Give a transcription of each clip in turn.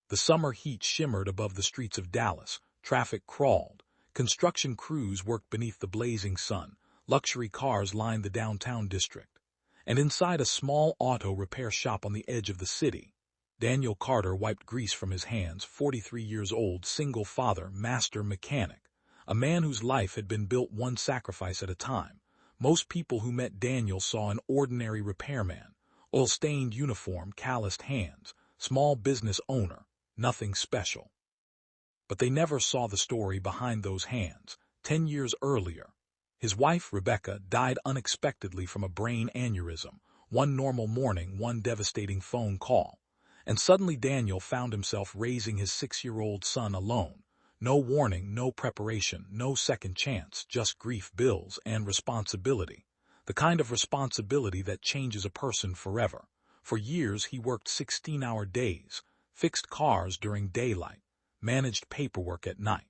The summer heat shimmered above the streets of Dallas, traffic crawled, construction crews worked beneath the blazing sun, luxury cars lined the downtown district. And inside a small auto repair shop on the edge of the city, Daniel Carter wiped grease from his hands, 43 years old, single father, master mechanic, a man whose life had been built one sacrifice at a time. Most people who met Daniel saw an ordinary repairman, oil-stained uniform, calloused hands, small business owner, nothing special. But they never saw the story behind those hands. 10 years earlier, his wife, Rebecca, died unexpectedly from a brain aneurysm. One normal morning, one devastating phone call. And suddenly Daniel found himself raising his 6-year-old son alone. No warning, no preparation, no second chance, just grief, bills, and responsibility. The kind of responsibility that changes a person forever. For years he worked 16-hour days, fixed cars during daylight, managed paperwork at night.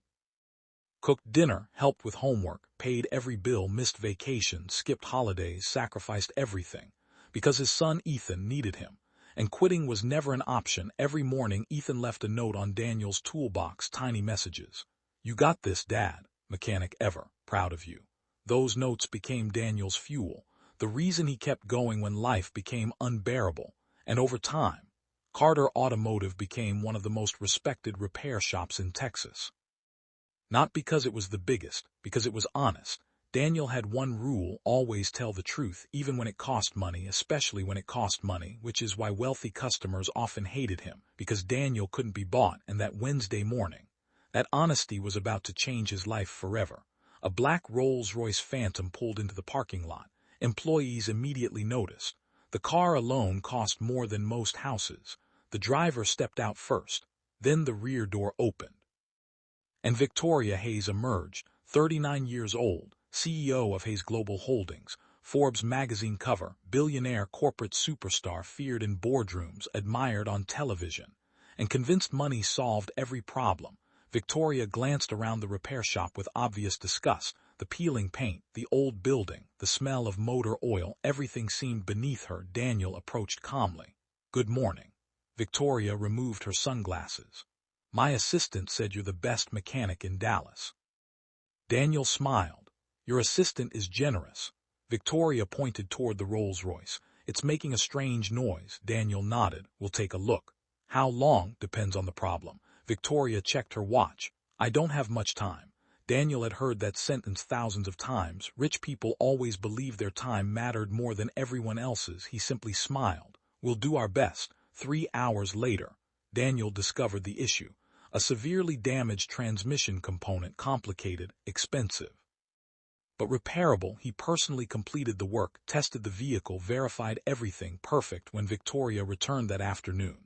Cooked dinner, helped with homework, paid every bill, missed vacations, skipped holidays, sacrificed everything, because his son Ethan needed him. And quitting was never an option. Every morning Ethan left a note on Daniel's toolbox, tiny messages. "You got this, Dad. Mechanic ever. Proud of you." Those notes became Daniel's fuel, the reason he kept going when life became unbearable. And over time, Carter Automotive became one of the most respected repair shops in Texas. Not because it was the biggest, because it was honest. Daniel had one rule: always tell the truth, even when it cost money, especially when it cost money, which is why wealthy customers often hated him, because Daniel couldn't be bought. And that Wednesday morning, that honesty was about to change his life forever. A black Rolls-Royce Phantom pulled into the parking lot. Employees immediately noticed. The car alone cost more than most houses. The driver stepped out first. Then the rear door opened. And Victoria Hayes emerged, 39 years old, CEO of Hayes Global Holdings, Forbes magazine cover, billionaire, corporate superstar, feared in boardrooms, admired on television, and convinced money solved every problem. Victoria glanced around the repair shop with obvious disgust. The peeling paint, the old building, the smell of motor oil, everything seemed beneath her. Daniel approached calmly. "Good morning." Victoria removed her sunglasses. "My assistant said you're the best mechanic in Dallas." Daniel smiled. "Your assistant is generous." Victoria pointed toward the Rolls-Royce. "It's making a strange noise." Daniel nodded. "We'll take a look." "How long?" "Depends on the problem." Victoria checked her watch. "I don't have much time." Daniel had heard that sentence thousands of times. Rich people always believed their time mattered more than everyone else's. He simply smiled. "We'll do our best." 3 hours later, Daniel discovered the issue. A severely damaged transmission component, complicated, expensive, but repairable. He personally completed the work, tested the vehicle, verified everything perfect. When Victoria returned that afternoon,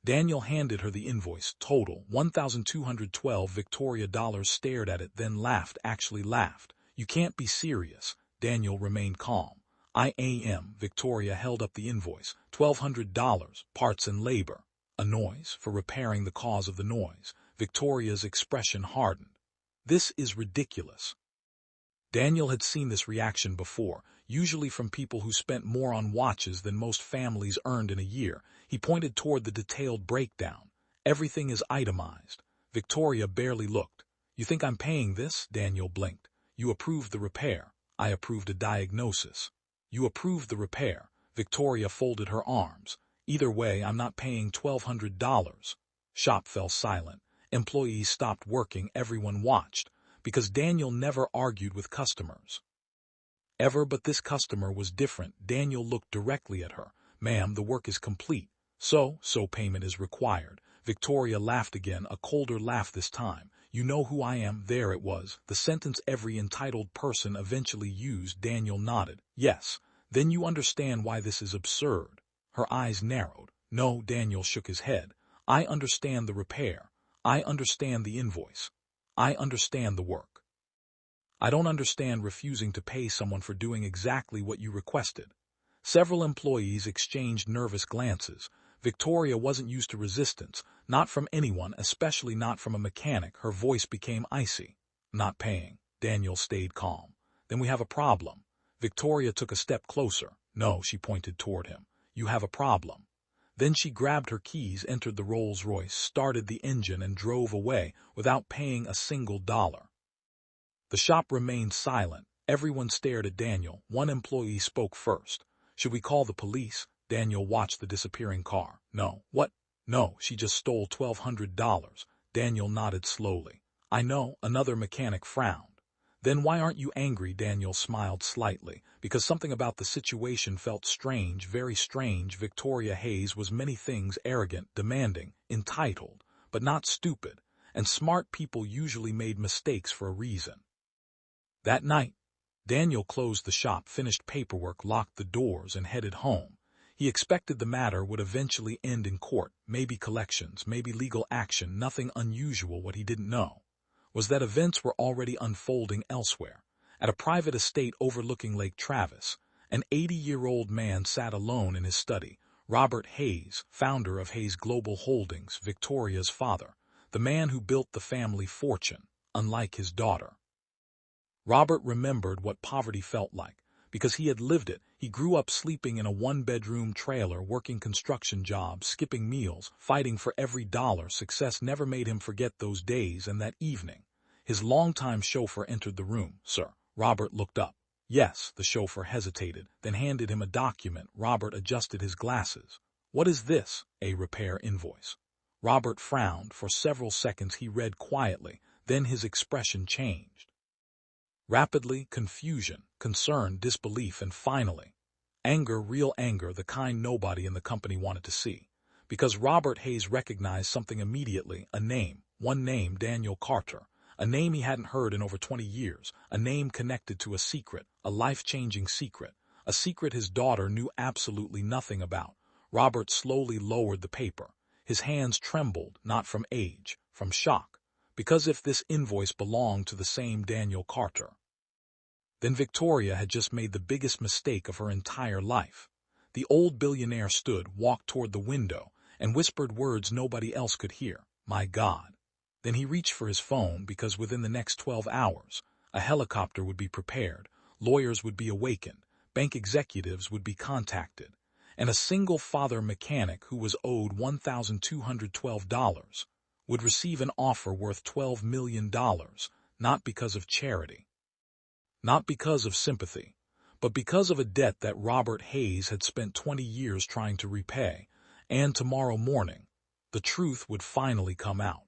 Daniel handed her the invoice. Total, $1,212. Victoria stared at it, then laughed, actually laughed. "You can't be serious." Daniel remained calm. "I am." Victoria held up the invoice. $1,200, parts and labor. "A noise?" "For repairing the cause of the noise." Victoria's expression hardened. "This is ridiculous." Daniel had seen this reaction before, usually from people who spent more on watches than most families earned in a year. He pointed toward the detailed breakdown. "Everything is itemized." Victoria barely looked. "You think I'm paying this?" Daniel blinked. "You approved the repair." "I approved a diagnosis." "You approved the repair." Victoria folded her arms. "Either way, I'm not paying $1,200. Shop fell silent. Employees stopped working. Everyone watched. Because Daniel never argued with customers. Ever, but this customer was different. Daniel looked directly at her. "Ma'am, the work is complete. So payment is required." Victoria laughed again, a colder laugh this time. "You know who I am." There it was, the sentence every entitled person eventually used. Daniel nodded. "Yes. Then you understand why this is absurd." Her eyes narrowed. "No." Daniel shook his head. "I understand the repair. I understand the invoice. I understand the work. I don't understand refusing to pay someone for doing exactly what you requested." Several employees exchanged nervous glances. Victoria wasn't used to resistance, not from anyone, especially not from a mechanic. Her voice became icy. "Not paying." Daniel stayed calm. "Then we have a problem." Victoria took a step closer. "No," she pointed toward him. "You have a problem." Then she grabbed her keys, entered the Rolls-Royce, started the engine, and drove away without paying a single dollar. The shop remained silent. Everyone stared at Daniel. One employee spoke first. "Should we call the police?" Daniel watched the disappearing car. "No." "What?" "No, she just stole $1,200. Daniel nodded slowly. "I know." Another mechanic frowned. "Then why aren't you angry?" Daniel smiled slightly. "Because something about the situation felt strange, very strange." Victoria Hayes was many things: arrogant, demanding, entitled, but not stupid, and smart people usually made mistakes for a reason. That night, Daniel closed the shop, finished paperwork, locked the doors, and headed home. He expected the matter would eventually end in court, maybe collections, maybe legal action. Nothing unusual. What he didn't know was that events were already unfolding elsewhere. At a private estate overlooking Lake Travis, an 80-year-old man sat alone in his study. Robert Hayes, founder of Hayes Global Holdings, Victoria's father, the man who built the family fortune, unlike his daughter. Robert remembered what poverty felt like, because he had lived it. He grew up sleeping in a one-bedroom trailer, working construction jobs, skipping meals, fighting for every dollar. Success never made him forget those days. And that evening, his longtime chauffeur entered the room. "Sir." Robert looked up. "Yes." The chauffeur hesitated, then handed him a document. Robert adjusted his glasses. "What is this?" "A repair invoice." Robert frowned. For several seconds he read quietly, then his expression changed. Rapidly: confusion, concern, disbelief, and finally, anger, real anger, the kind nobody in the company wanted to see. Because Robert Hayes recognized something immediately: a name, one name, Daniel Carter, a name he hadn't heard in over 20 years, a name connected to a secret, a life-changing secret, a secret his daughter knew absolutely nothing about. Robert slowly lowered the paper. His hands trembled, not from age, from shock, because if this invoice belonged to the same Daniel Carter, then Victoria had just made the biggest mistake of her entire life. The old billionaire stood, walked toward the window, and whispered words nobody else could hear. "My God." Then he reached for his phone, because within the next 12 hours, a helicopter would be prepared, lawyers would be awakened, bank executives would be contacted, and a single father mechanic who was owed $1,212 would receive an offer worth $12 million, not because of charity, not because of sympathy, but because of a debt that Robert Hayes had spent 20 years trying to repay. And tomorrow morning, the truth would finally come out.